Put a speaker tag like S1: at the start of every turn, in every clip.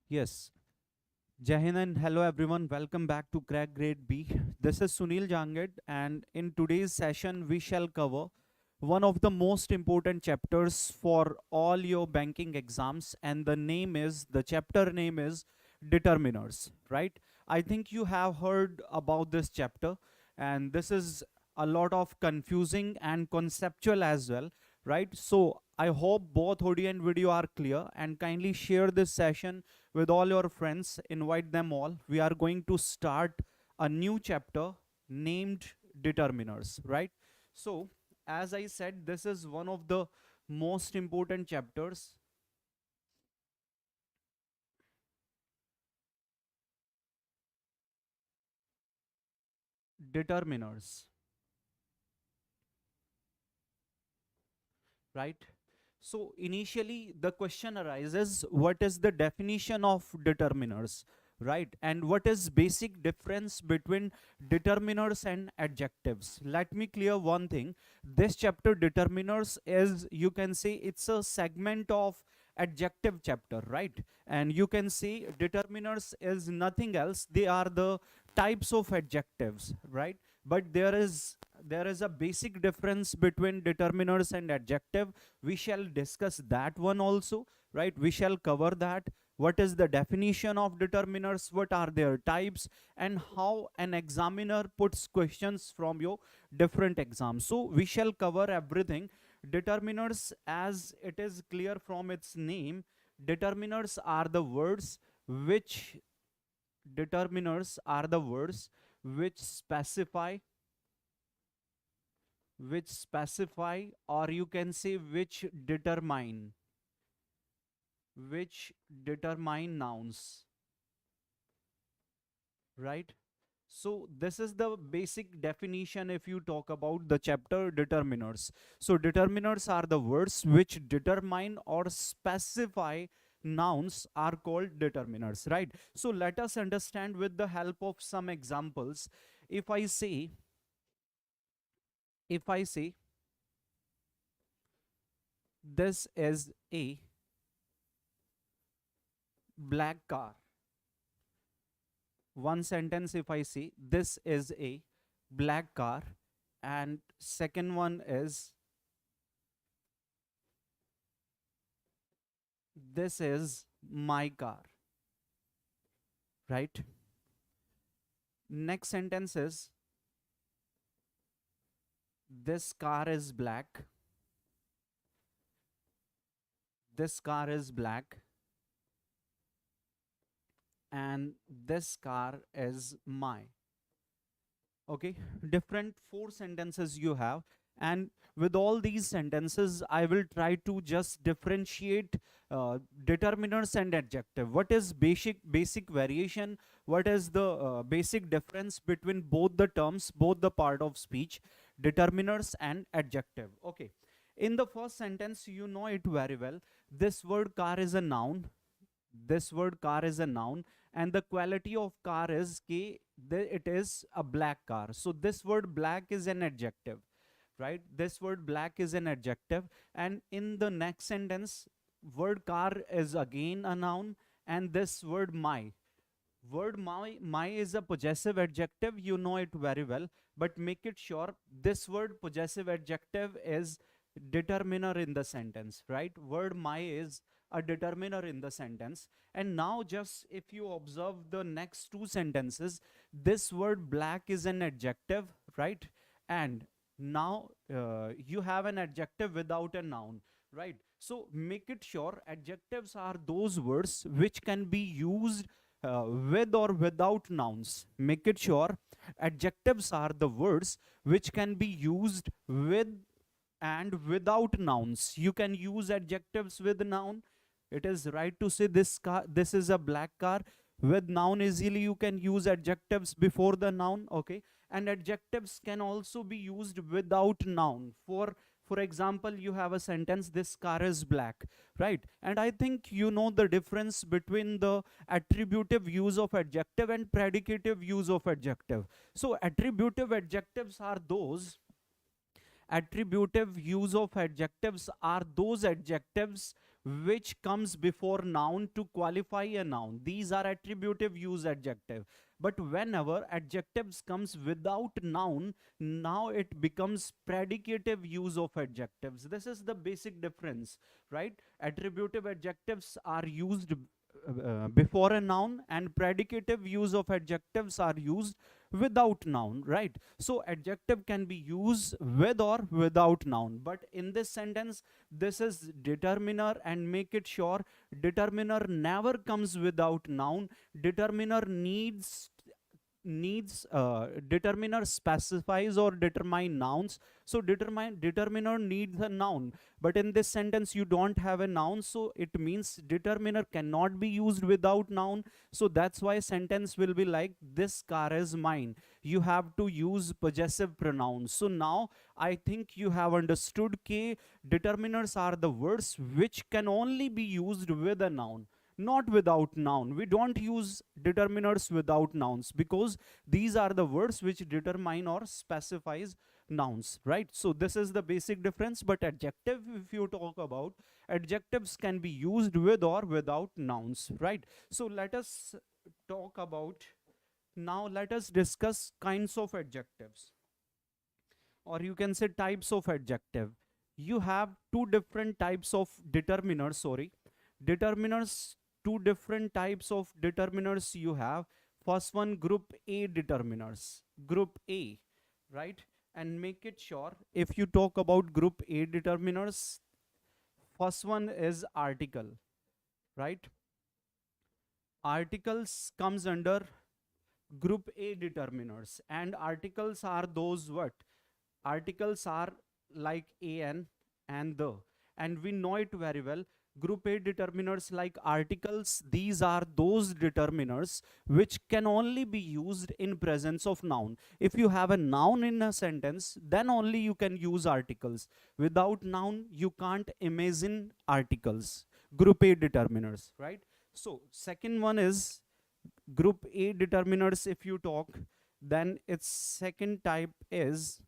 S1: Yes. Jai Hind and hello everyone. Welcome back to Crack Grade B. This is Sunil Janged, and in today's session we shall cover one of the most important chapters for all your banking exams, and the chapter name is determiners, right? I think you have heard about this chapter, and this is a lot of confusing and conceptual as well, right? So I hope both audio and video are clear, and kindly share this session with all your friends, invite them all. We are going to start a new chapter named determiners, right? So as I said, this is one of the most important chapters. Determiners, right? So initially the question arises, what is the definition of determiners, right? And what is basic difference between determiners and adjectives? Let me clear one thing. This chapter determiners is, you can say, it's a segment of adjective chapter, right? And you can say determiners is nothing else. They are the types of adjectives, right? But there is a basic difference between determiners and adjective. We shall discuss that one also, right? We shall cover that. What is the definition of determiners, what are their types, and how an examiner puts questions from your different exams. So we shall cover everything. Determiners, as it is clear from its name, determiners are the words which determiners are the words which specify, or you can say which determine nouns, right? So this is the basic definition if you talk about the chapter determiners. So determiners are the words which determine or specify nouns are called determiners, right? So let us understand with the help of some examples. If I say this is a black car. One sentence, if I say this is a black car, and second one is this is my car, right? Next sentence is this car is black. This car is black. And this car is my. Okay, different 4 sentences you have, and with all these sentences I will try to just differentiate determiners and adjective. What is basic variation, what is the basic difference between both the terms, both the part of speech, determiners and adjective. Okay, in the first sentence, you know it very well, this word car is a noun. This word car is a noun, and the quality of car is it is a black car. So this word black is an adjective, right? This word black is an adjective. And in the next sentence, word car is again a noun, and this word my is a possessive adjective. You know it very well, but make it sure this word possessive adjective is determiner in the sentence, right? Word my is a determiner in the sentence. And now just if you observe the next 2 sentences, this word black is an adjective, right? And now you have an adjective without a noun, right? So make it sure adjectives are those words which can be used with or without nouns. Make it sure adjectives are the words which can be used with and without nouns. You can use adjectives with noun. It is right to say this is a black car. With noun easily you can use adjectives before the noun, okay? And adjectives can also be used without noun. For example, you have a sentence, this car is black, right? And I think you know the difference between the attributive use of adjective and predicative use of adjective. So attributive adjectives are those Attributive use of adjectives are those adjectives which comes before noun to qualify a noun. These are attributive use adjective. But whenever adjectives comes without noun, now it becomes predicative use of adjectives. This is the basic difference, right? Attributive adjectives are used before a noun, and predicative use of adjectives are used without noun, right? So adjective can be used with or without noun, but in this sentence this is determiner, and make it sure determiner never comes without noun. Determiner needs determiner specifies or determine nouns. So determiner needs a noun, but in this sentence you don't have a noun, so it means determiner cannot be used without noun. So that's why sentence will be like, this car is mine. You have to use possessive pronouns. So now I think you have understood k determiners are the words which can only be used with a noun, not without noun. We don't use determiners without nouns because these are the words which determine or specifies nouns, right? So this is the basic difference. But adjective, if you talk about, adjectives can be used with or without nouns, right? So let us talk about, now let us discuss kinds of adjectives, or you can say types of adjective. You have two different types of determiners, determiners, two different types of determiners you have. First one, group A determiners, group A, right? And make it sure, if you talk about group A determiners, first one is article, right? Articles comes under group A determiners, and articles are those what? Articles are like and the, and we know it very well. Group A determiners like articles, these are those determiners which can only be used in presence of noun. If you have a noun in a sentence, then only you can use articles. Without noun, you can't imagine articles. Group A determiners, right? So second one is group A determiners. If you talk, then its second type is,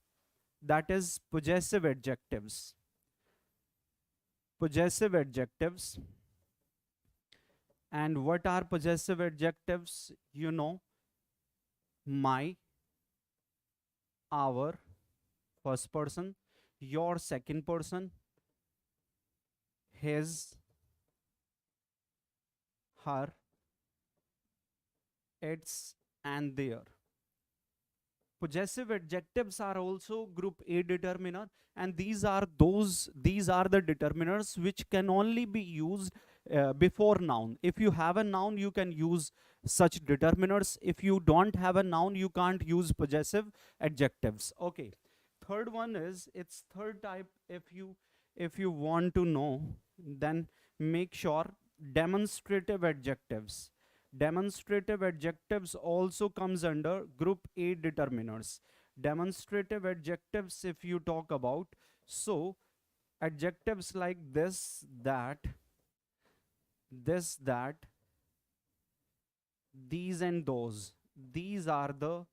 S1: that is possessive adjectives. Possessive adjectives. And what are possessive adjectives? You know, my, our, first person, your, second person, his, her, its, and their. Possessive adjectives are also group A determiner, and these are the determiners which can only be used before noun. If you have a noun, you can use such determiners. If you don't have a noun, you can't use possessive adjectives. Okay. Third one is, its third type, if you want to know, then make sure demonstrative adjectives. Demonstrative adjectives also comes under group A determiners. Demonstrative adjectives, if you talk about, so adjectives like this, that, these and those, these are the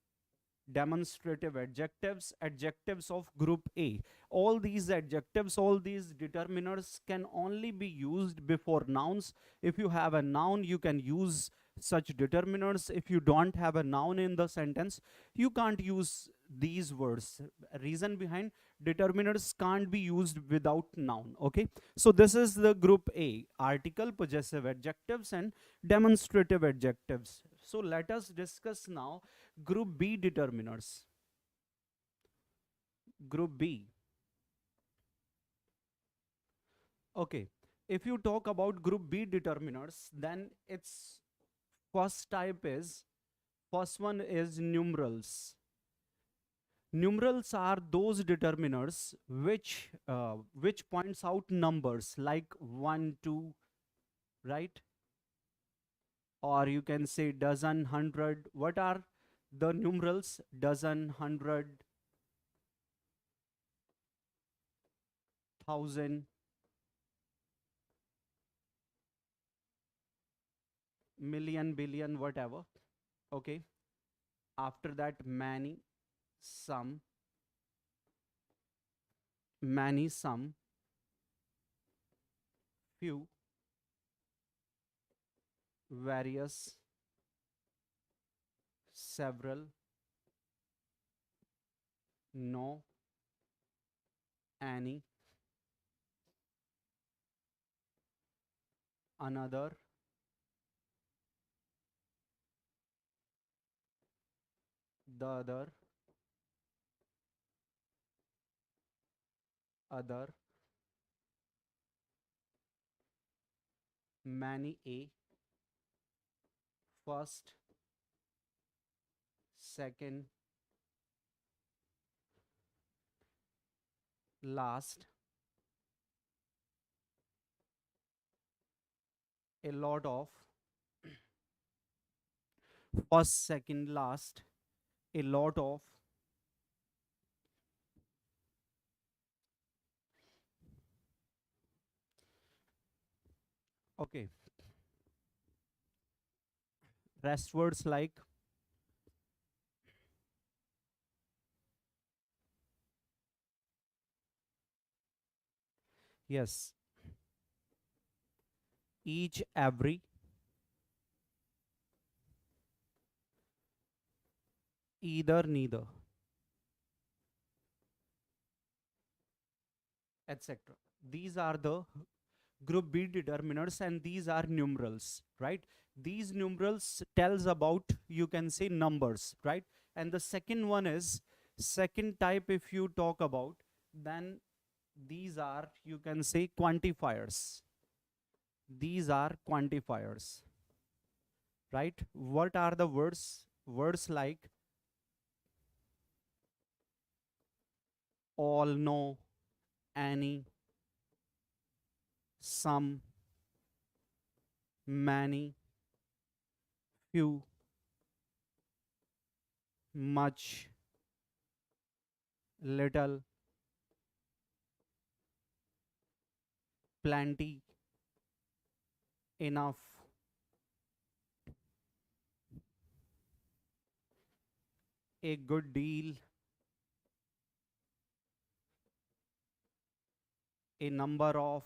S1: demonstrative adjectives, adjectives of group A. All these adjectives, all these determiners can only be used before nouns. If you have a noun, you can use such determiners. If you don't have a noun in the sentence, you can't use these words. Reason behind, determiners can't be used without noun. Okay, so this is the group A: article, possessive adjectives, and demonstrative adjectives. So let us discuss now group B determiners. Group B. Okay, if you talk about group B determiners, then its first one is numerals. Numerals are those determiners which points out numbers like 1, 2, right? Or you can say dozen, 100. What are the numerals? Dozen, 100, 1,000, million, billion, whatever. Okay. After that, many, some, few, various, several, no, any, another, the other, many, a, first, second, last, a lot of, first, second, last, a lot of, okay, rest words like yes, each, every, either, neither, etc. These are the group B determiners, and these are numerals, right? These numerals tells about, you can say, numbers, right? And the second one is, second type if you talk about, then these are, you can say, quantifiers. These are quantifiers, right? What are the words? Words like all, no, any, some, many, few, much, little, plenty, enough, a good deal, a number of,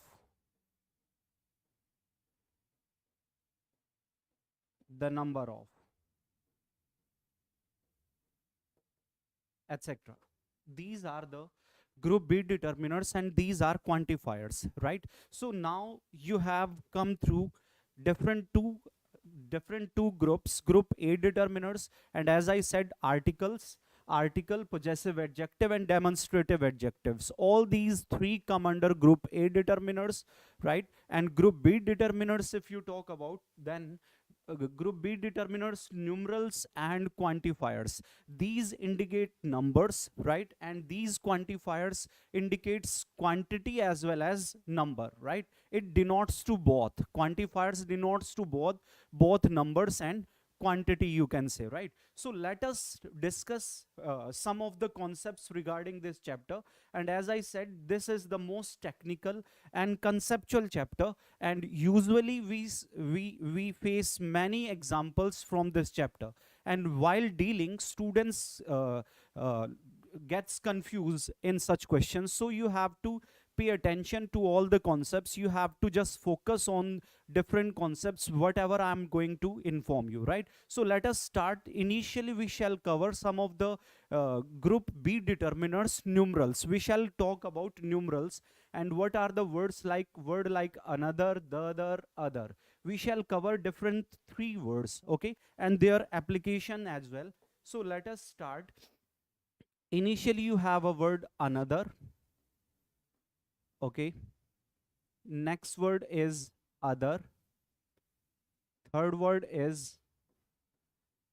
S1: the number of, etc. These are the group B determiners, and these are quantifiers, right? So now you have come through different two groups, group A determiners, and as I said, articles, article, possessive adjective, and demonstrative adjectives. All these three come under group A determiners, right? And group B determiners, if you talk about, then group B determiners, numerals and quantifiers. These indicate numbers, right? And these quantifiers indicates quantity as well as number, right? It denotes to both. Quantifiers denotes to both numbers and quantity, you can say, right? So let us discuss some of the concepts regarding this chapter. And as I said, this is the most technical and conceptual chapter, and usually we face many examples from this chapter, and while dealing, students gets confused in such questions. So you have to pay attention to all the concepts. You have to just focus on different concepts, whatever I'm going to inform you, right? So let us start. Initially, we shall cover some of the group B determiners, numerals. We shall talk about numerals and what are the words like, word like another, the other. We shall cover different three words, okay, and their application as well. So let us start. Initially, you have a word another, okay. Next word is other. Third word is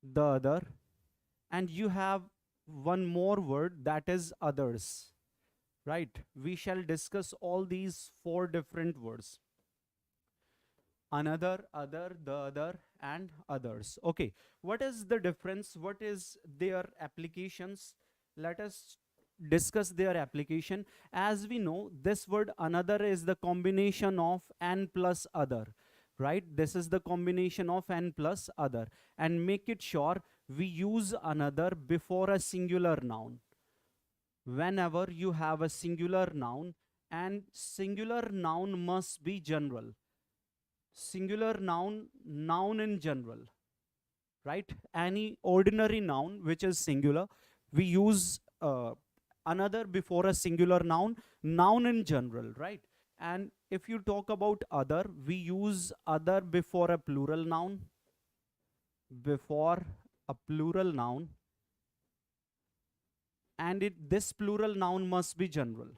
S1: the other. And you have one more word, that is others, right? We shall discuss all these four different words. Another, other, the other, and others. Okay, what is the difference? What is their applications? Let us discuss their application. As we know, this word another is the combination of and plus other, right? This is the combination of and plus other. And make it sure we use another before a singular noun. Whenever you have a singular noun, and singular noun must be general. singular noun, noun in general, right? Any ordinary noun which is singular, we use another before a singular noun, noun in general, right? And if you talk about other, we use other before a plural noun, before a plural noun, and this plural noun must be general.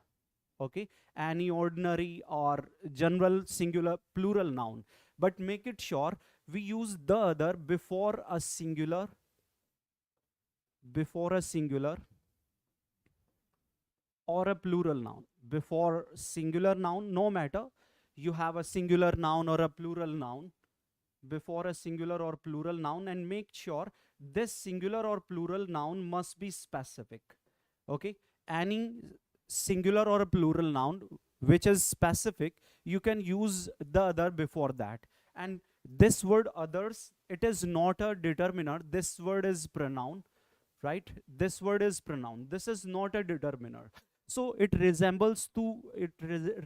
S1: Okay, any ordinary or general singular plural noun, but make it sure we use the other before a singular, before a singular or a plural noun. Before singular noun, no matter you have a singular noun or a plural noun, before a singular or plural noun, and make sure this singular or plural noun must be specific. Okay, any singular or a plural noun which is specific, you can use the other before that. And this word others, it is not a determiner, this word is pronoun, right? This word is pronoun, this is not a determiner. So it resembles to,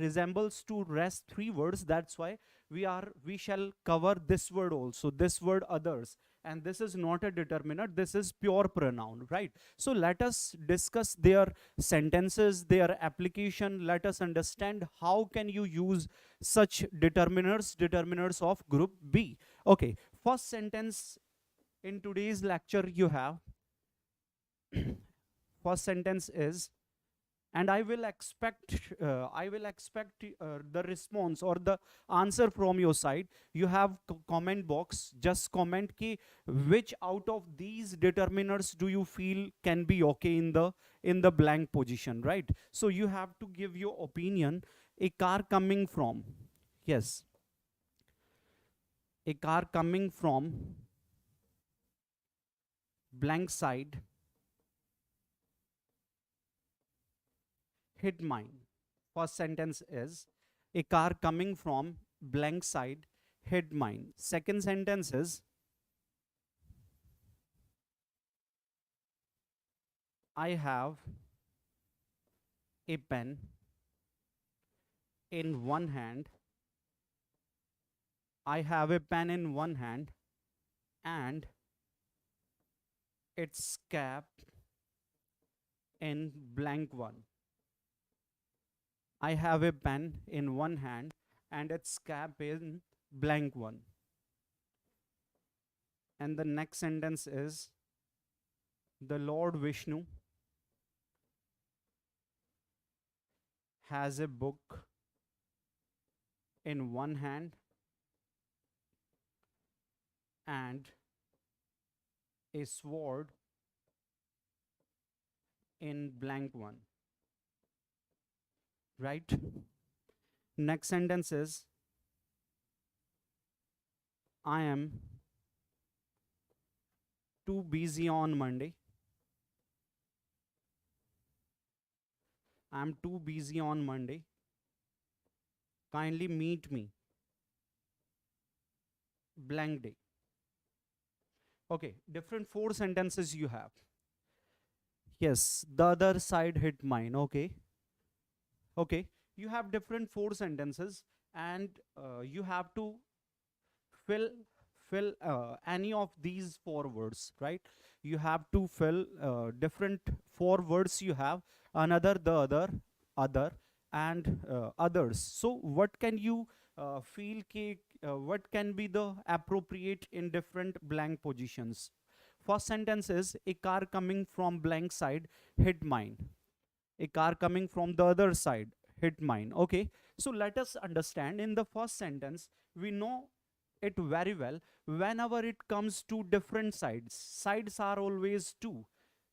S1: resembles to rest three words. That's why we shall cover this word also, this word others. And this is not a determiner, this is pure pronoun, right? So let us discuss their sentences, their application. Let us understand how can you use such determiners of group B. Okay, first sentence in today's lecture you have. First sentence is, and I will expect the response or the answer from your side. You have comment box, just comment ki which out of these determiners do you feel can be okay in the blank position, right? So you have to give your opinion. A car coming from, yes, a car coming from blank side hit mine. First sentence is, a car coming from blank side hit mine. Second sentence is, I have a pen in one hand. I have a pen in one hand and its cap in blank one. I have a pen in one hand and its cap in blank one. And the next sentence is, the Lord Vishnu has a book in one hand and a sword in blank one. Right? Next sentence is, I am too busy on Monday. I am too busy on Monday. Kindly meet me blank day. Okay, different four sentences you have. Yes, the other side hit mine. Okay. Okay, you have different four sentences, and you have to fill any of these four words, right? You have to fill different four words. You have another, the other, and others. So what can you feel what can be the appropriate in different blank positions? First sentence is, a car coming from blank side hit mine. A car coming from the other side hit mine. Okay, so let us understand. In the first sentence, we know it very well. Whenever it comes to different sides, sides are always two.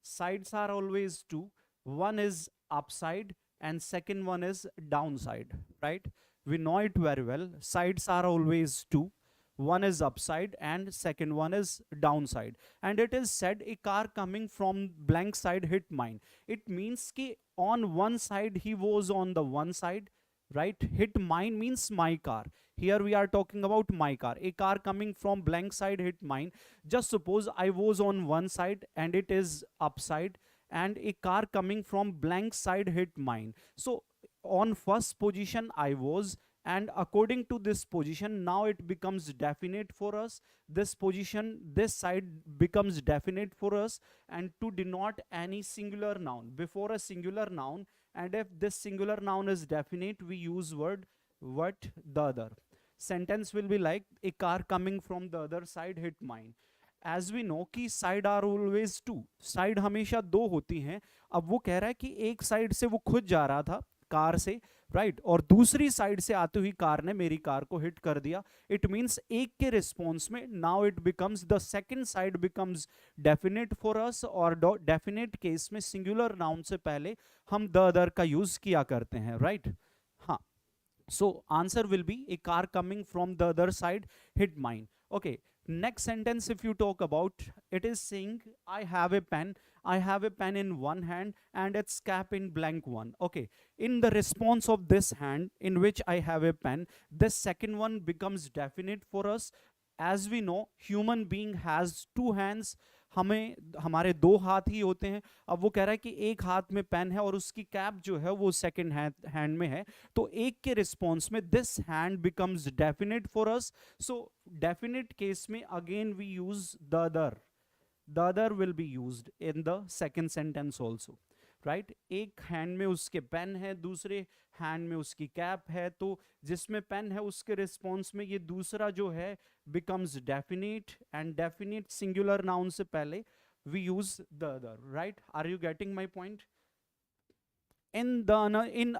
S1: Sides are always two. One is upside and second one is downside, right? We know it very well. Sides are always two. One is upside and second one is downside. And it is said, a car coming from blank side hit mine. It means ki on one side he was on the one side, right? Hit mine means my car. Here we are talking about my car. A car coming from blank side hit mine. Just suppose I was on one side and it is upside, and a car coming from blank side hit mine. So on first position I was, and according to this position, now it becomes definite for us. This position, this side becomes definite for us, and to denote any singular noun before a singular noun, and if this singular noun is definite, we use word what, the other. Sentence will be like, a car coming from the other side hit mine. As we know कि side are always two, side हमेशा दो होती हैं. अब वो कह रहा है कि एक साइड से वो खुद जा रहा था कार से, राइट, और दूसरी साइड से आती हुई कार ने मेरी कार को हिट कर दिया. इट मींस एक के रिस्पॉन्स में now it becomes, the second side becomes definite for अस, और डेफिनेट केस में सिंगुलर नाउन से पहले हम द अदर का यूज किया करते हैं, राइट. हाँ, so answer will be, a car coming from the other side hit mine. Okay, next sentence if you talk about, it is saying I have a pen, I have a pen in one hand and its cap in blank one. Okay, in the response of this hand in which I have a pen, this second one becomes definite for us. As we know, human being has two hands, हमें हमारे दो हाथ ही होते हैं. अब वो कह रहा है कि एक हाथ में पेन है और उसकी कैप जो है वो सेकंड हैंड में है, तो एक के रिस्पॉन्स में this hand becomes definite for us. So definite case में again we use the other. The other will be used in the second sentence also, right. एक हैंड में उसके पेन है, दूसरे हैंड में उसकी कैप है, तो जिसमें पेन है उसके रिस्पॉन्स में ये दूसरा जो है becomes definite, and definite singular noun से पहले we use the other, right. Are you getting my point? In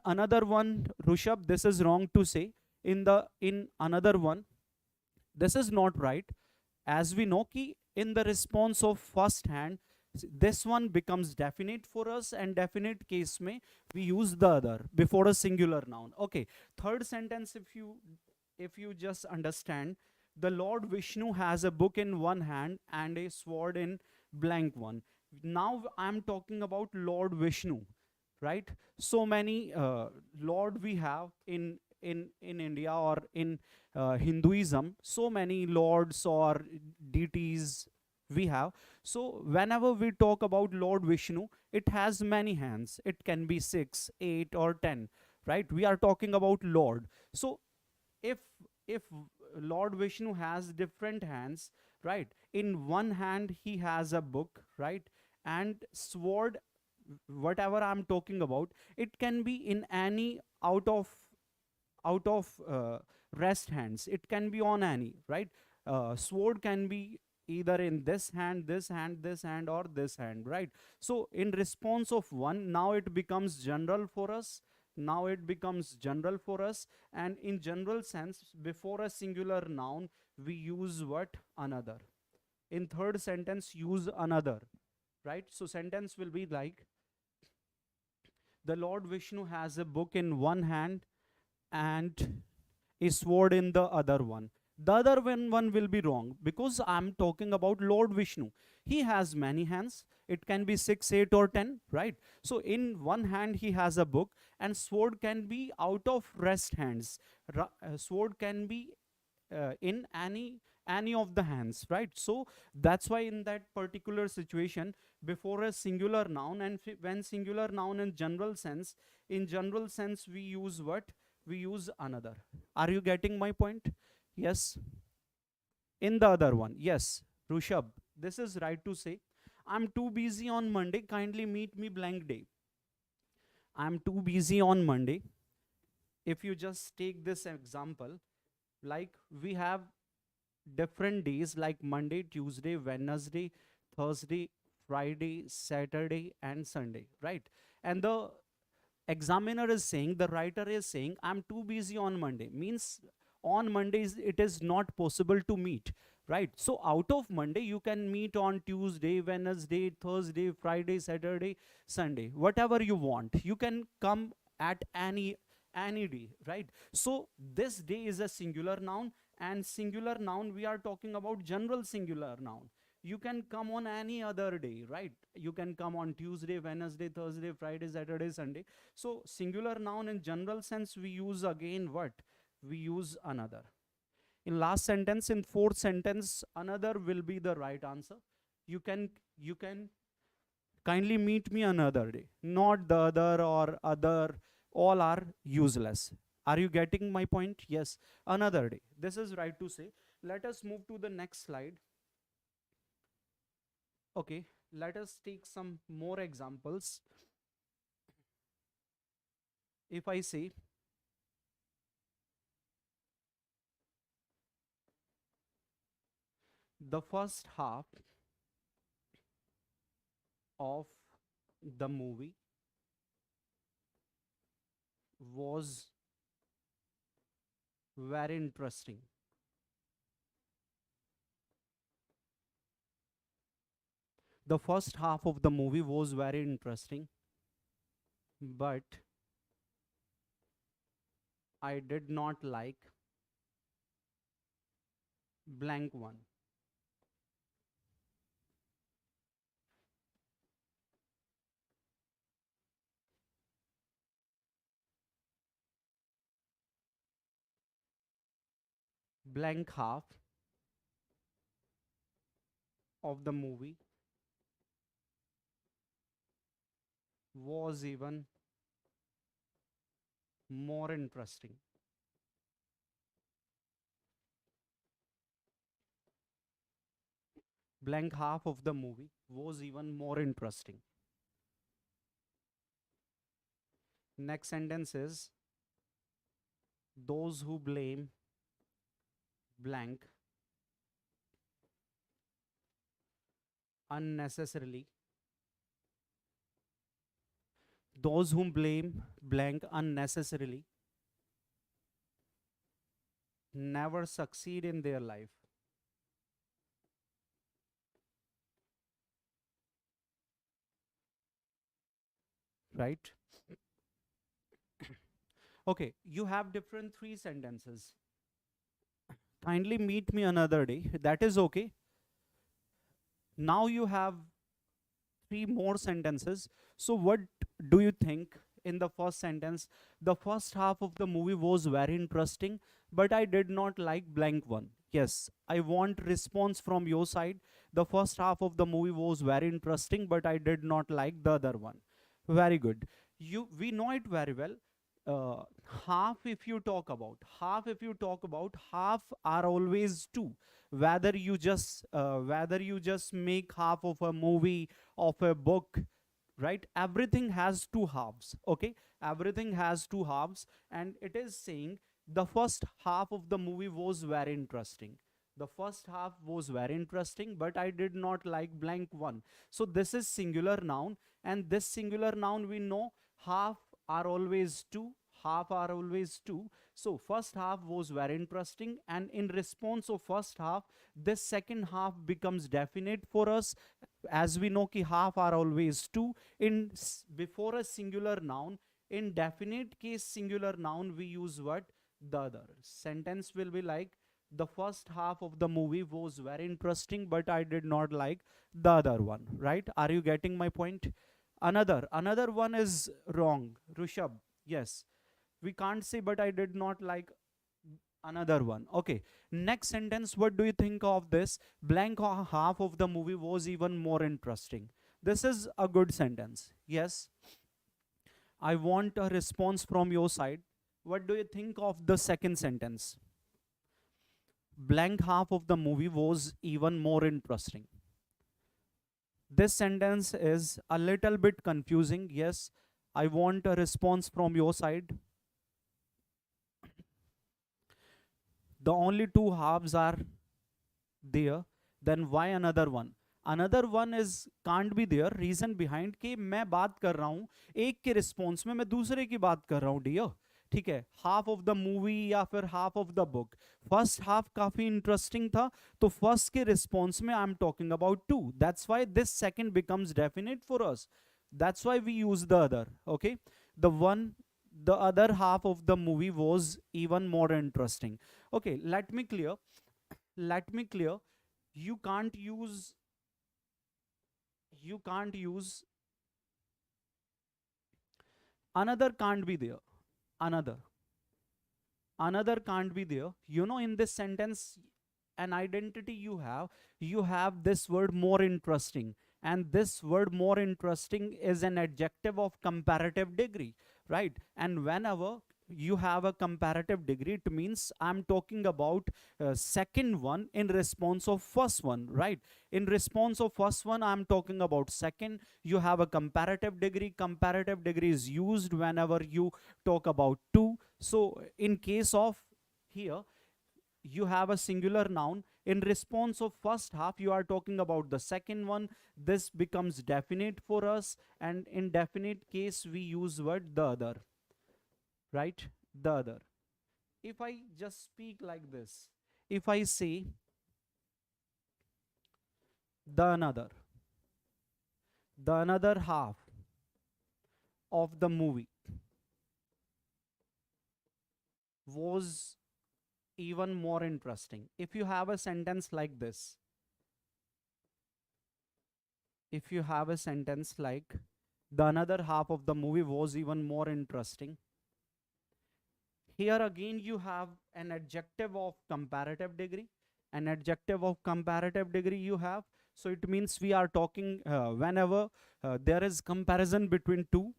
S1: another one, Rushabh, this is wrong to say. In another one, this is not right. As we know कि in the response of first hand, this one becomes definite for us, and definite case में we use the other before a singular noun. Okay, third sentence, if you just understand, the Lord Vishnu has a book in one hand and a sword in blank one. Now I'm talking about Lord Vishnu, right. So many Lord we have in India or in Hinduism, so many lords or deities we have. So whenever we talk about Lord Vishnu, it has many hands. It can be 6, 8 or 10, right. We are talking about Lord. So if Lord Vishnu has different hands, right, in one hand he has a book, right, and sword, whatever I'm talking about, it can be in any out of rest hands. It can be on any, right. Sword can be either in this hand, this hand, this hand, or this hand, right. So in response of one, now it becomes general for us. Now it becomes general for us, and in general sense, before a singular noun, we use what? Another. In third sentence, use another, right. So sentence will be like, the Lord Vishnu has a book in one hand and a sword in the other one. The other one will be wrong, because I'm talking about Lord Vishnu. He has many hands. It can be 6, 8 or 10, right. So in one hand he has a book, and sword can be out of rest hands. Sword can be in any of the hands, right. So that's why in that particular situation, before a singular noun, and when singular noun in general sense we use what? We use another. Are you getting my point? Yes. In the other one, yes, Rushabh, this is right to say, I'm too busy on Monday, kindly meet me blank day. I'm too busy on Monday. If you just take this example, like we have different days like Monday, Tuesday, Wednesday, Thursday, Friday, Saturday, and Sunday, right. And the examiner is saying, the writer is saying, I'm too busy on Monday, means on Mondays it is not possible to meet, right. So out of Monday you can meet on Tuesday, Wednesday, Thursday, Friday, Saturday, Sunday, whatever you want. You can come at any day, right. So this day is a singular noun, and singular noun we are talking about general singular noun. You can come on any other day, right. You can come on Tuesday, Wednesday, Thursday, Friday, Saturday, Sunday. So singular noun in general sense we use again what? We use another. In last sentence, in fourth sentence, another will be the right answer. You can kindly meet me another day. Not the other or other, all are useless. Are you getting my point? Yes, another day. This is right to say. Let us move to the next slide. Okay, let us take some more examples. If I say the first half of the movie was very interesting. The first half of the movie was very interesting, but I did not like blank one. Blank half of the movie was even more interesting. Blank half of the movie was even more interesting. Next sentence is, those who blame blank unnecessarily, those who blame blank unnecessarily never succeed in their life. Right? Okay, you have different three sentences. Kindly meet me another day. That is okay. Now you have three more sentences. So what do you think in the first sentence? The first half of the movie was very interesting, but I did not like blank one. Yes, I want response from your side. The first half of the movie was very interesting, but I did not like the other one. Very good. We know it very well. uh, half if you talk about half are always two. Whether you just make half of a movie, of a book, right? Everything has two halves. Okay, everything has two halves, and it is saying the first half of the movie was very interesting. The first half was very interesting, but I did not like blank one. So this is singular noun, and this singular noun, we know half are always two. Half are always two. So first half was very interesting, and in response of first half, this second half becomes definite for us. As we know ki half are always two. Before a singular noun, in definite case singular noun, we use what? The other. Sentence will be like, the first half of the movie was very interesting, but I did not like the other one. Right? Are you getting my point? Another one is wrong, Rushabh. Yes, we can't say but I did not like another one. Okay, next sentence, what do you think of this? Blank half of the movie was even more interesting. This is a good sentence. Yes, I want a response from your side. What do you think of the second sentence? Blank half of the movie was even more interesting. This sentence is a little bit confusing. Yes, I want a response from your side. The only two halves are there, then why another one? Another one is can't be there. Reason behind कि मैं बात कर रहा हूँ एक के response में, मैं दूसरे की बात कर रहा हूँ डियर. ठीक है, हाफ ऑफ द मूवी या फिर half of the book. First half काफी इंटरेस्टिंग था, तो फर्स्ट के रिस्पॉन्स में I am talking about two. That's why this second becomes definite for us. That's why we use the other. Okay, the other half of the movie was even more interesting. Okay, let me clear. You can't use another. Can't be there. Another can't be there. You know, in this sentence, an identity you have this word more interesting, and this word more interesting is an adjective of comparative degree, right? And whenever you have a comparative degree, it means I'm talking about second one in response of first one, right? In response of first one, I'm talking about second. You have a comparative degree. Comparative degree is used whenever you talk about two. So in case of here, you have a singular noun. In response of first half, you are talking about the second one. This becomes definite for us, and in definite case we use word the other, right? The other. If I just speak like this, if I say the another half of the movie was even more interesting. If you have a sentence like this, if you have a sentence like the another half of the movie was even more interesting, here again you have an adjective of comparative degree. An adjective of comparative degree you have. So it means we are talking whenever there is comparison between two,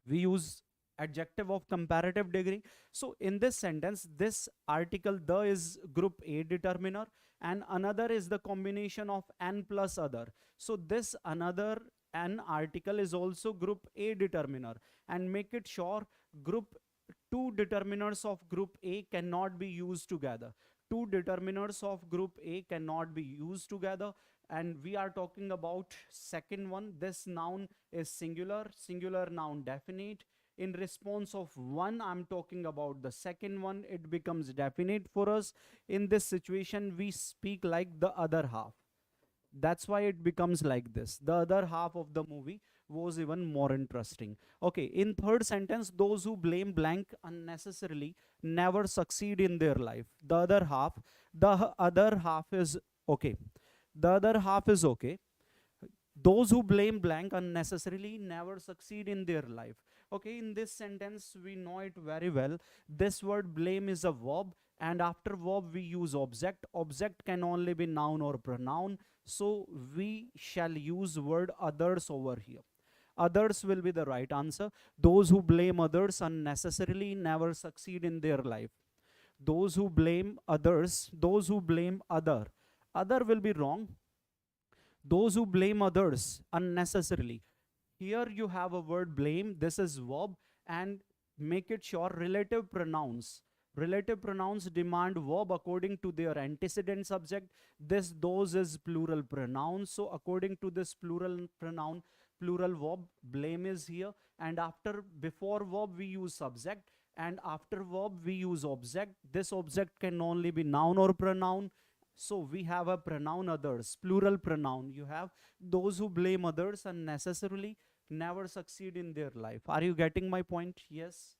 S1: we use adjective of comparative degree. So in this sentence, this article the is group A determiner, and another is the combination of n plus other. So this another n article is also group A determiner, and make it sure group two determiners of group A cannot be used together. Two determiners of group A cannot be used together, and we are talking about second one. This noun is singular, singular noun definite. In response of one, I'm talking about the second one, it becomes definite for us. In this situation, we speak like the other half. That's why it becomes like this. The other half of the movie was even more interesting. Okay, in third sentence, those who blame blank unnecessarily never succeed in their life. The other half is okay. The other half is okay. Those who blame blank unnecessarily never succeed in their life. Okay, in this sentence, we know it very well. This word blame is a verb, and after verb we use object. Object can only be noun or pronoun. So we shall use word others over here. Others will be the right answer. Those who blame others unnecessarily never succeed in their life. Those who blame others, those who blame other will be wrong. Those who blame others unnecessarily. Here you have a word blame. This is verb, and make it sure relative pronouns. Relative pronouns demand verb according to their antecedent subject. This those is plural pronoun. So according to this plural pronoun, plural verb, blame is here. And after, before verb we use subject, and after verb we use object. This object can only be noun or pronoun. So we have a pronoun others, plural pronoun. You have those who blame others unnecessarily never succeed in their life. Are you getting my point? Yes.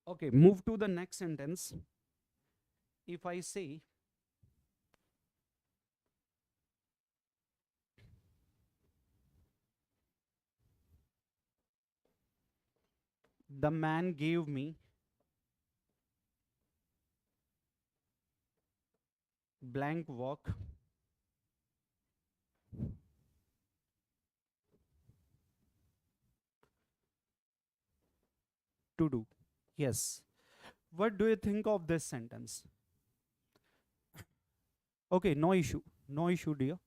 S1: Okay, move to the next sentence. If I say, the man gave me blank work to do. Yes. What do you think of this sentence? Okay, no issue. No issue, dear.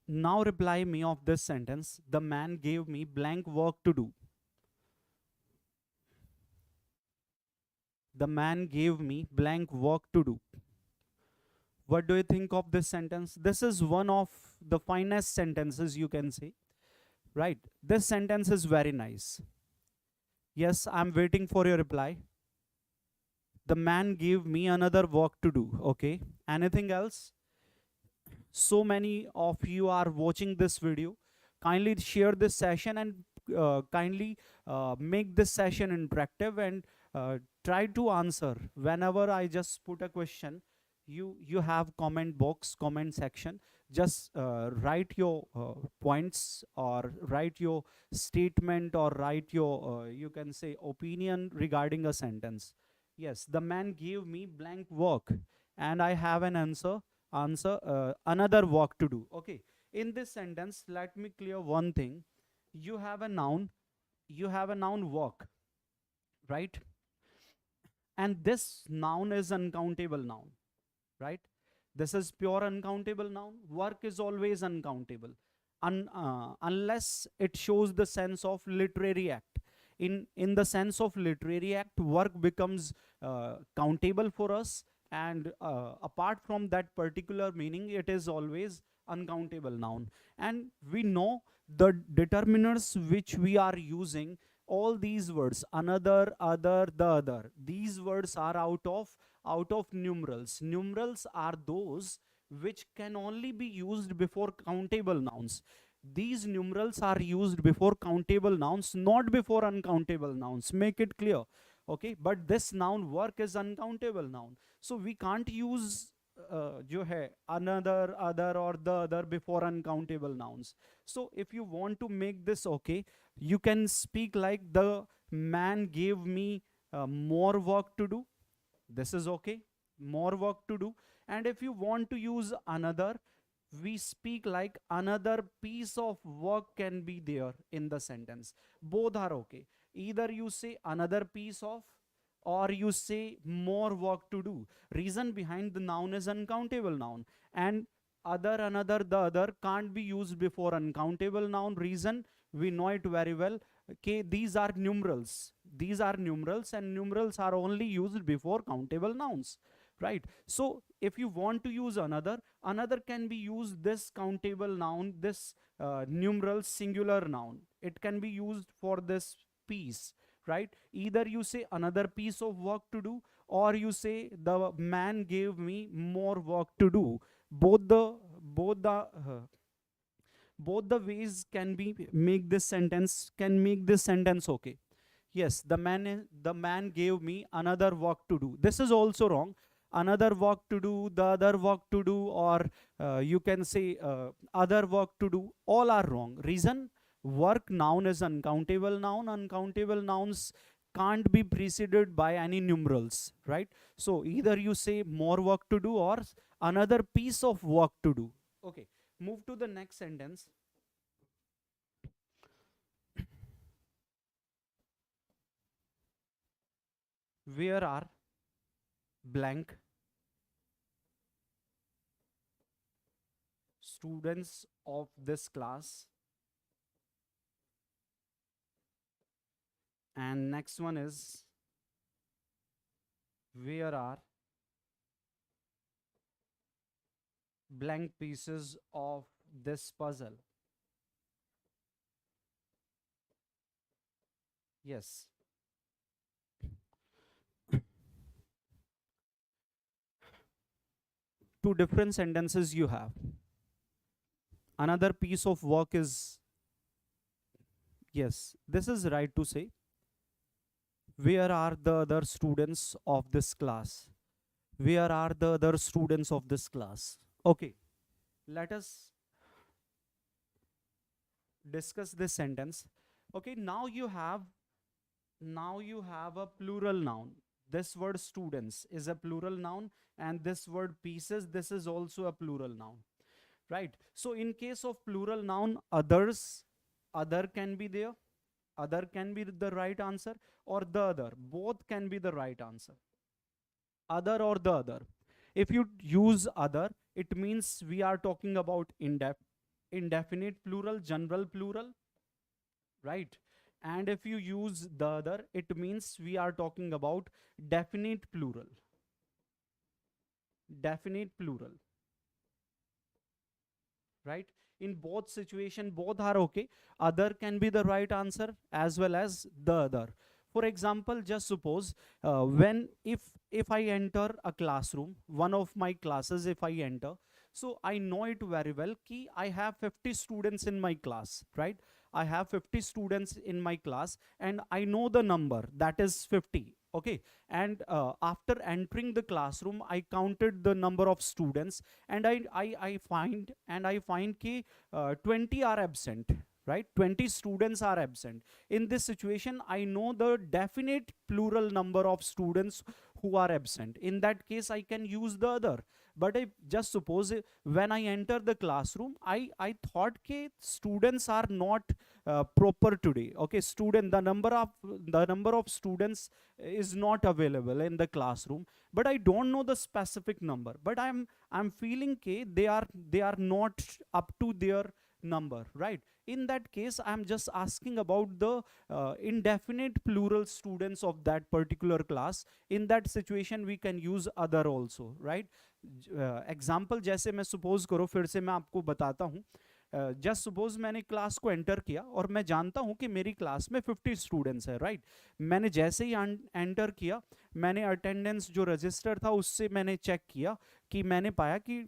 S1: Now reply me of this sentence. The man gave me blank work to do. The man gave me blank work to do. What do you think of this sentence? This is one of the finest sentences you can say, right? This sentence is very nice. Yes, I'm waiting for your reply. The man gave me another work to do. Okay, anything else? So many of you are watching this video. Kindly share this session, and kindly make this session interactive, and try to answer. Whenever I just put a question, you have comment box, comment section. Just write your points, or write your statement, or write your you can say opinion regarding a sentence. Yes, the man gave me blank work, and I have an answer another work to do. Okay, in this sentence, let me clear one thing. you have a noun, work, right? And this noun is uncountable noun, right? This is pure uncountable noun. Work is always uncountable, unless it shows the sense of literary act. In the sense of literary act, work becomes countable for us, and apart from that particular meaning, it is always uncountable noun. And we know the determiners which we are using, all these words, another, other, the other, these words are out of numerals. Numerals are those which can only be used before countable nouns. These numerals are used before countable nouns, not before uncountable nouns. Make it clear. Okay, but this noun work is uncountable noun, so we can't use जो है another, other or the other before uncountable nouns. So if you want to make this okay, you can speak like the man gave me more work to do. This is okay, more work to do. And if you want to use another, we speak like another piece of work can be there in the sentence. Both are okay. Either you say another piece of, or you say more work to do. Reason behind the noun is uncountable noun, and other, another, the other can't be used before uncountable noun. Reason, we know it very well. Okay, these are numerals. These are numerals, and numerals are only used before countable nouns, right? So if you want to use another, another can be used this countable noun, this numeral singular noun. It can be used for this piece, right? Either you say another piece of work to do, or you say the man gave me more work to do. Both the ways can be make this sentence okay. Yes, the man gave me another work to do. This is also wrong. Another work to do, the other work to do, or you can say other work to do, all are wrong. Reason, work noun is uncountable noun. Uncountable nouns can't be preceded by any numerals, right? So either you say more work to do or another piece of work to do. Okay, move to the next sentence. Where are blank students of this class? And next one is, where are blank pieces of this puzzle? Yes. Two different sentences you have. Another piece of work is, yes, this is right to say. Where are the other students of this class? Where are the other students of this class? Okay, let us discuss this sentence. Okay, now you have a plural noun. This word students is a plural noun, and this word pieces, this is also a plural noun, right? So in case of plural noun, others, other can be there, other can be the right answer, or the other, both can be the right answer. Other or the other. If you use other, it means we are talking about indefinite plural, general plural, right? And if you use the other, it means we are talking about definite plural. Definite plural, right? In both situation, both are okay. Other can be the right answer as well as the other. For example, just suppose if I enter a classroom, one of my classes, if I enter, so I know it very well ki I have 50 students in my class, right? I have 50 students in my class, and I know the number, that is 50. Okay, and after entering the classroom, I counted the number of students, and I find ki 20 are absent, right? 20 students are absent. In this situation, I know the definite plural number of students who are absent. In that case, I can use the other. but I just suppose when I enter the classroom, I thought ke students are not proper today. Okay, student, the number of students is not available in the classroom, but I don't know the specific number, but I'm feeling ke they are not up to their number, right? In that case, I'm just asking about the indefinite plural students of that particular class. In that situation we can use other also, right? Example जैसे मैं suppose करो, फिर से मैं आपको बताता हूँ. Just suppose मैंने क्लास को एंटर किया और मैं जानता हूँ कि मेरी क्लास में 50 स्टूडेंट्स हैं, राइट? मैंने जैसे ही एंटर किया, मैंने अटेंडेंस जो रजिस्टर था उससे मैंने चेक किया कि मैंने पाया कि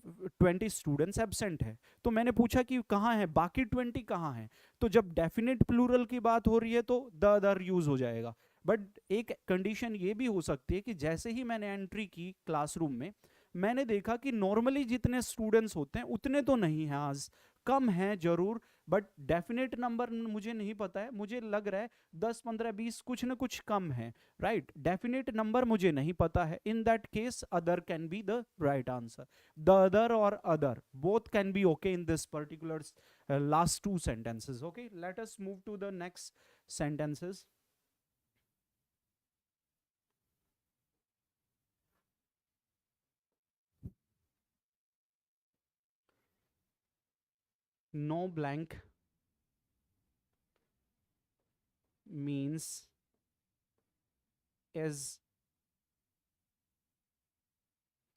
S1: 20 स्टूडेंट्स एब्सेंट हैं. तो मैंने पूछा कि कहाँ हैं बाकी 20, कहाँ हैं? तो जब डेफिनेट प्लूरल की बात हो रही है तो द अदर यूज हो जाएगा. बट एक कंडीशन ये भी हो सकती है कि जैसे ही मैंने एंट्री की क्लासरूम में, मैंने देखा कि नॉर्मली जितने स्टूडेंट्स होते हैं उतने तो नहीं हैं, आज कम हैं जरूर, बट डेफिनेट नंबर मुझे नहीं पता है. मुझे लग रहा है 10, 15, 20 कुछ ना कुछ कम है, राइट? डेफिनेट नंबर मुझे नहीं पता है. In that case other can be the right answer. The other और other both can be okay in this particular last two sentences. Okay, let us move to the next sentences. No blank means is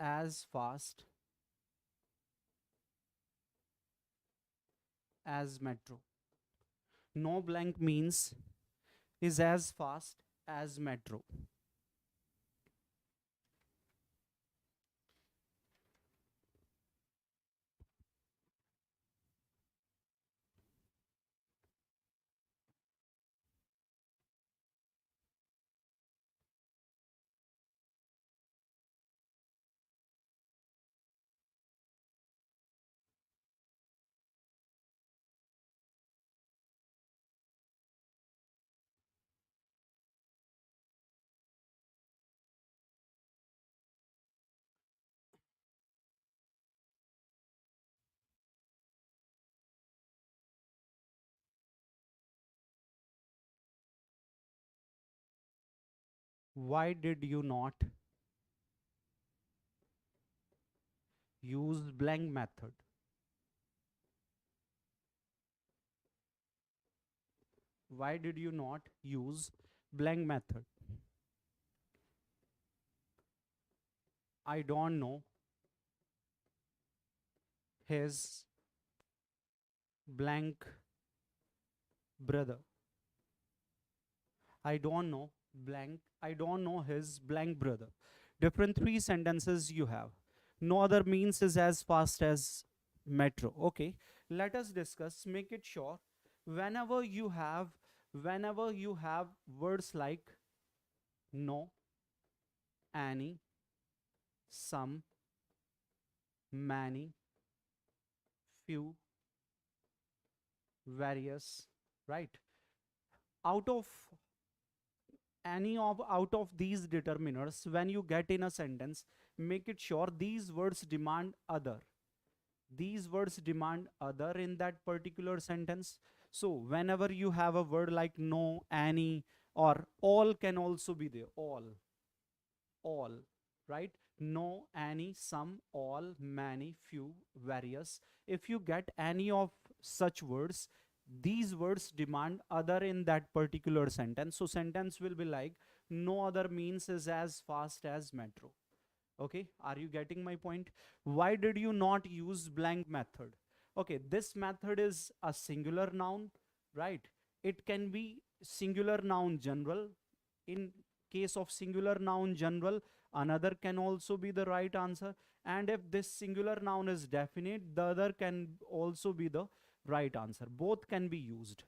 S1: as fast as metro. No blank means is as fast as metro. Why did you not use blank method? Why did you not use blank method? I don't know his blank brother. I don't know blank. I don't know his blank brother. Different three sentences you have. No other means is as fast as metro. Okay, let us discuss. Make it sure. Whenever you have words like no, any, some, many, few, various, right? Out of these determiners, when you get in a sentence, make it sure these words demand other. These words demand other in that particular sentence. So whenever you have a word like no, any, or all can also be there. All, right? No, any, some, all, many, few, various. If you get any of such words, these words demand other in that particular sentence. So sentence will be like, no other means is as fast as metro. Okay, are you getting my point? Why did you not use blank method? Okay, this method is a singular noun, right? It can be singular noun general. In case of singular noun general, another can also be the right answer. And if this singular noun is definite, the other can also be the right answer. Both can be used.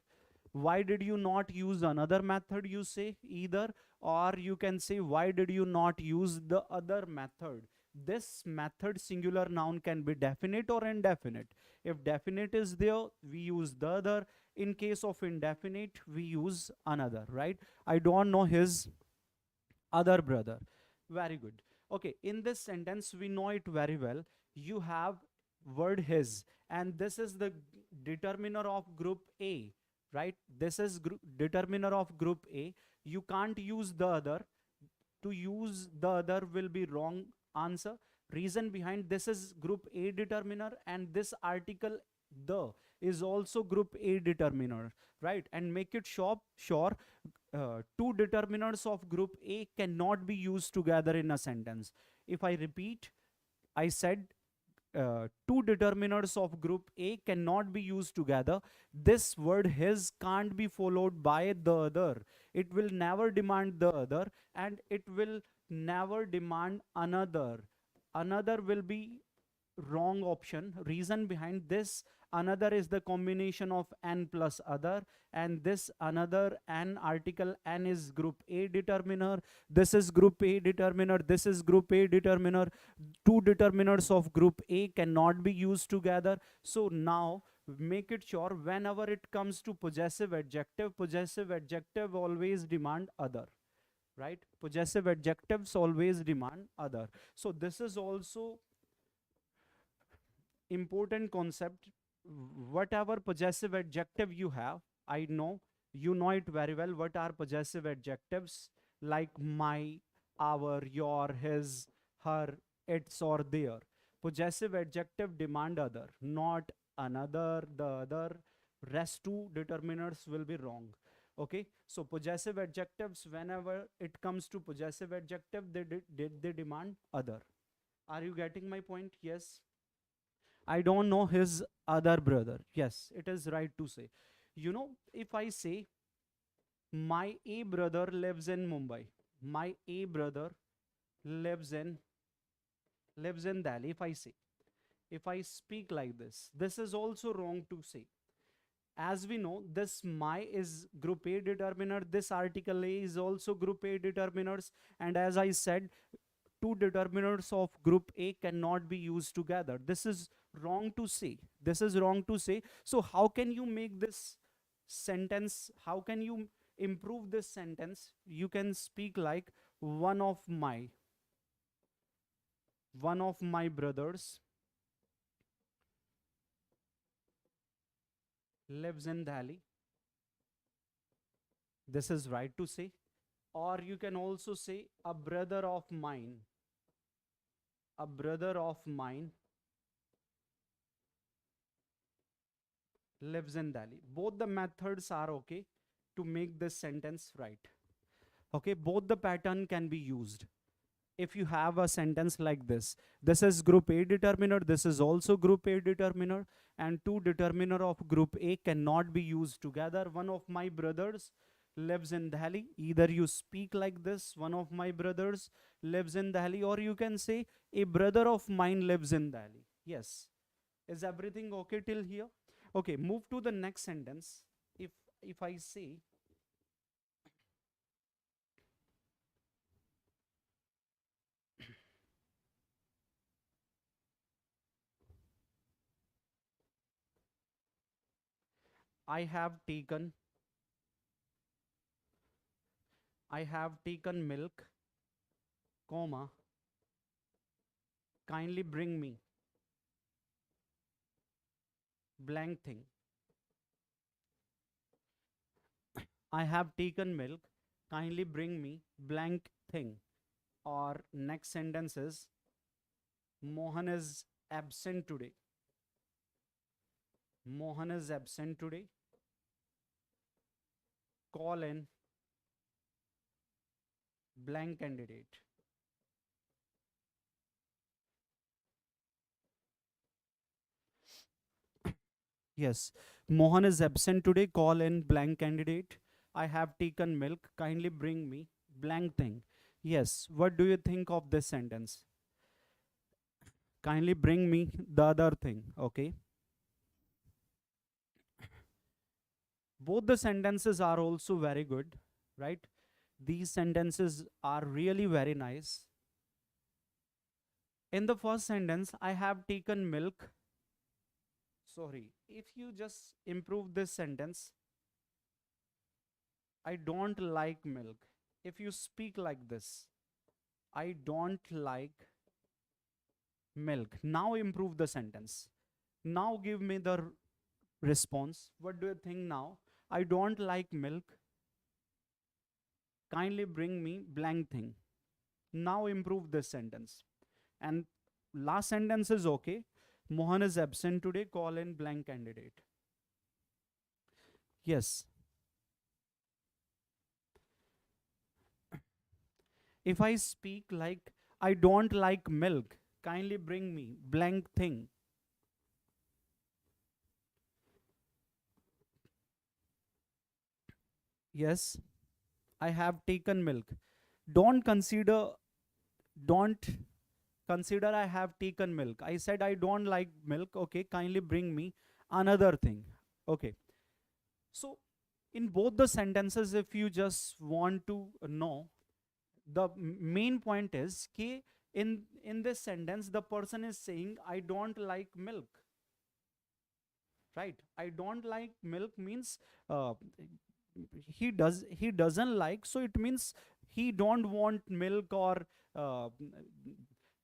S1: Why did you not use another method, you say? Either, or you can say why did you not use the other method? This method singular noun can be definite or indefinite. If definite is there, we use the other. In case of indefinite, we use another, right? I don't know his other brother. Very good. Okay, in this sentence, we know it very well. You have word his, and this is the determiner of group A, right? This is determiner of group A. You can't use the other. To use the other will be wrong answer. Reason behind this is group A determiner, and this article the is also group A determiner, right? And make it sure two determiners of group A cannot be used together in a sentence. If I repeat, I said two determiners of group A cannot be used together. This word his can't be followed by the other. It will never demand the other, and it will never demand another. Another will be wrong option. Reason behind this, another is the combination of n plus other, and this another n article n is group A determiner, this is group A determiner, this is group A determiner. Two determiners of group A cannot be used together. So now make it sure whenever it comes to possessive adjective always demand other, right? Possessive adjectives always demand other. So this is also important concept. Whatever possessive adjective you have, I know you know it very well. What are possessive adjectives? Like my, our, your, his, her, its, or their. Possessive adjective demand other, not another, the other. Rest two determiners will be wrong. Okay, so possessive adjectives, whenever it comes to possessive adjective, they demand other. Are you getting my point? Yes. I don't know his other brother. Yes, it is right to say. You know, if I say my A brother lives in Mumbai, my A brother lives in Delhi. If I speak like this is also wrong to say. As we know, this my is group A determiner. This article A is also group A determiners. And as I said, two determiners of group A cannot be used together. This is wrong to say. This is wrong to say. So how can you make this sentence? How can you improve this sentence? You can speak like one of my brothers lives in Delhi. This is right to say. Or you can also say a brother of mine lives in Delhi. Both the methods are okay to make this sentence right. Okay, both the pattern can be used. If you have a sentence like this is group A determiner, this is also group A determiner, and two determiner of group A cannot be used together. One of my brothers lives in Delhi. Either you speak like this, one of my brothers lives in Delhi, or you can say a brother of mine lives in Delhi. Yes. Is everything okay till here? Okay, move to the next sentence. If I say I have taken milk, comma, kindly bring me blank thing. I have taken milk, kindly bring me blank thing. Or next sentence is Mohan is absent today. Mohan is absent today. Call in blank candidate. Yes, Mohan is absent today. Call in blank candidate. I have taken milk. Kindly bring me blank thing. Yes, what do you think of this sentence? Kindly bring me the other thing. Okay. Both the sentences are also very good, right? These sentences are really very nice. In the first sentence, I have taken milk. Sorry, if you just improve this sentence, I don't like milk. If you speak like this, I don't like milk. Now improve the sentence. Now give me the response. What do you think now? I don't like milk. Kindly bring me blank thing. Now improve this sentence. And last sentence is okay. Mohan is absent today. Call in blank candidate. Yes. If I speak like I don't like milk, kindly bring me blank thing. Yes, I have taken milk. Don't consider, don't consider I have taken milk. I said I don't like milk. Okay, kindly bring me another thing. Okay. So in both the sentences, if you just want to know, the main point is कि in this sentence the person is saying I don't like milk, right? I don't like milk means uh, he doesn't like, so it means he don't want milk or uh,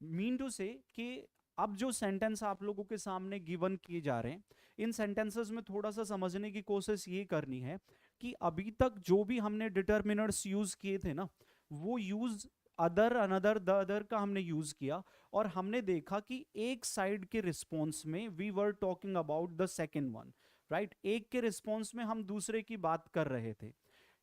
S1: mean to say कि अब जो sentence आप लोगों के सामने given किए जा रहे हैं, इन सेंटेंसेस में थोड़ा सा समझने की कोशिश ये करनी है कि अभी तक जो भी हमने डिटर्मिनर्स यूज किए थे ना, वो use other another the other का हमने यूज किया, और हमने देखा कि एक साइड के रिस्पॉन्स में we were talking about the second one, right? एक के रिस्पॉन्स में हम दूसरे की बात कर रहे थे।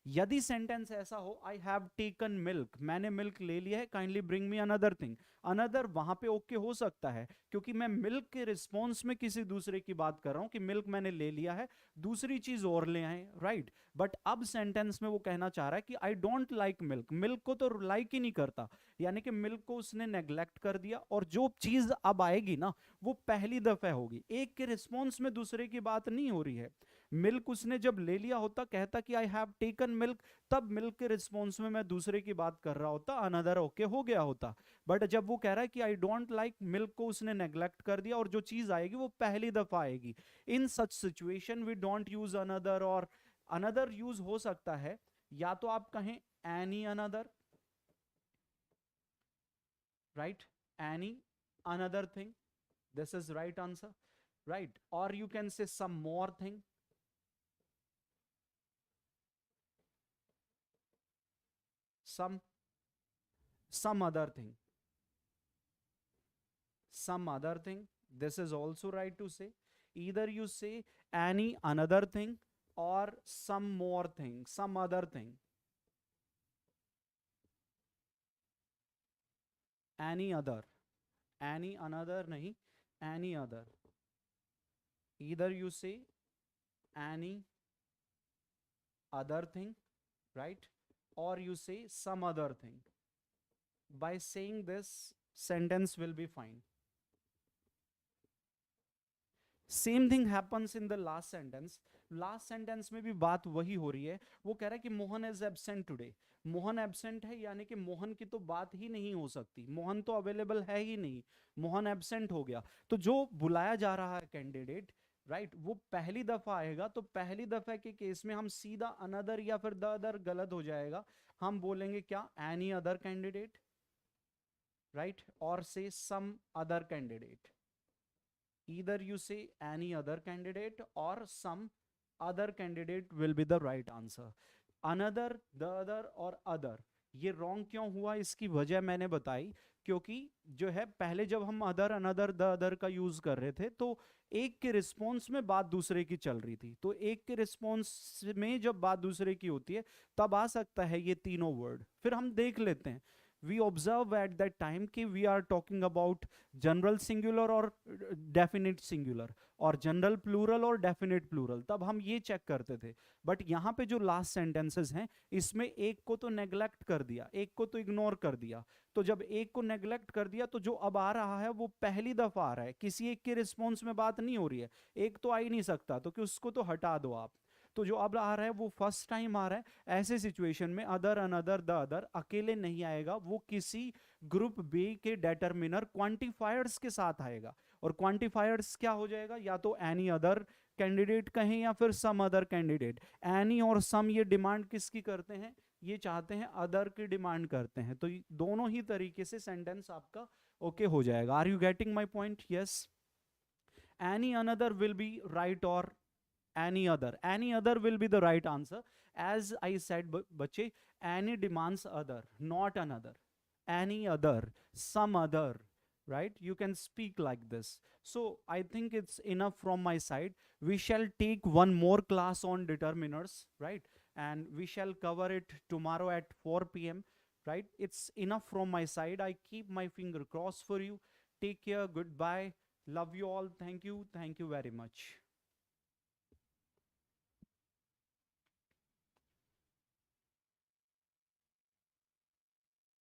S1: यदि सेंटेंस ऐसा हो आई हैव टेकन मिल्क, मैंने मिल्क ले लिया है, kindly bring me another thing, another वहां पे ओके हो सकता है क्योंकि मैं मिल्क के रिस्पॉन्स में किसी दूसरे की बात कर रहा हूं कि मिल्क मैंने ले लिया है, दूसरी चीज और ले आए, राइट? बट अब सेंटेंस में वो कहना चाह रहा है कि I don't like milk, milk को तो लाइक ही नहीं करता, यानी कि मिल्क को उसने नेग्लेक्ट कर दिया, और जो चीज अब आएगी ना वो पहली दफा होगी, एक के रिस्पॉन्स में दूसरे की बात नहीं हो रही है। मिल्क उसने जब ले लिया होता, कहता कि आई हैव टेकन मिल्क, तब मिल्क के रिस्पॉन्स में मैं दूसरे की बात कर रहा होता, अनदर ओके हो गया होता। बट जब वो कह रहा है कि आई डोंट लाइक मिल्क को उसने नेग्लेक्ट कर दिया, और जो चीज आएगी वो पहली दफा आएगी। In such situation we don't use another, और अनदर यूज हो सकता है या तो आप कहें any another, right? Any another thing, this is right answer, right? और you can say some more thing, some other thing, some other thing, this is also right to say. Either you say any another thing or some more thing, some other thing, any other, any another nahi, any other. Either you say any other thing, right? Or you say some other thing. By saying this, sentence will be fine. Same thing happens in the last sentence. Last sentence में भी बात वही हो रही है, वो कह रहा है कि Mohan is absent today. Mohan absent है यानी कि मोहन की तो बात ही नहीं हो सकती, मोहन तो अवेलेबल है ही नहीं, मोहन एब्सेंट हो गया। तो जो बुलाया जा रहा है कैंडिडेट, राइट, वो पहली दफा आएगा, तो पहली दफा के केस में हम सीधा अनदर या फिर द अदर गलत हो जाएगा, हम बोलेंगे क्या, एनी अदर कैंडिडेट, राइट? और say some other candidate. Either you say any other candidate or some other candidate will be the right answer. Another, the other और other, ये wrong क्यों हुआ इसकी वजह मैंने बताई, क्योंकि जो है पहले जब हम अदर अनदर द अदर का यूज कर रहे थे तो एक के रिस्पॉन्स में बात दूसरे की चल रही थी, तो एक के रिस्पॉन्स में जब बात दूसरे की होती है तब आ सकता है ये तीनों वर्ड। फिर हम देख लेते हैं, we observe at that time कि we are talking about general singular और definite singular, और general plural और definite plural, तब हम ये चेक करते थे। बट यहाँ पे जो लास्ट सेंटेंसेस हैं इसमें एक को तो नेग्लेक्ट कर दिया, एक को तो इग्नोर कर दिया, तो जब एक को नेग्लेक्ट कर दिया तो जो अब आ रहा है वो पहली दफा आ रहा है, किसी एक के रिस्पॉन्स में बात नहीं हो रही है, एक तो आ ही नहीं सकता, तो कि उसको तो हटा दो आप। तो जो अब आ रहा है वो फर्स्ट टाइम आ रहा है। ऐसे सिचुएशन में अदर अनदर द अदर अकेले नहीं आएगा, वो किसी ग्रुप बी के डिटरमिनर क्वांटिफायर्स के साथ आएगा, और क्वांटिफायर्स क्या हो जाएगा, या तो एनी अदर कैंडिडेट कहें या फिर सम अदर कैंडिडेट। एनी और सम ये डिमांड किसकी करते हैं, ये चाहते हैं अदर की डिमांड करते हैं, तो दोनों ही तरीके से सेंटेंस आपका ओके हो जाएगा. Are you getting my point? Yes. Any another will be right और any other will be the right answer. As I said, bache, any demands other, not another, any other, some other, right? You can speak like this. So I think it's enough from my side. We shall take one more class on determiners, right? And we shall cover it tomorrow at 4 p.m, right? It's enough from my side. I keep my finger crossed for you. Take care. Goodbye. Love you all. Thank you very much.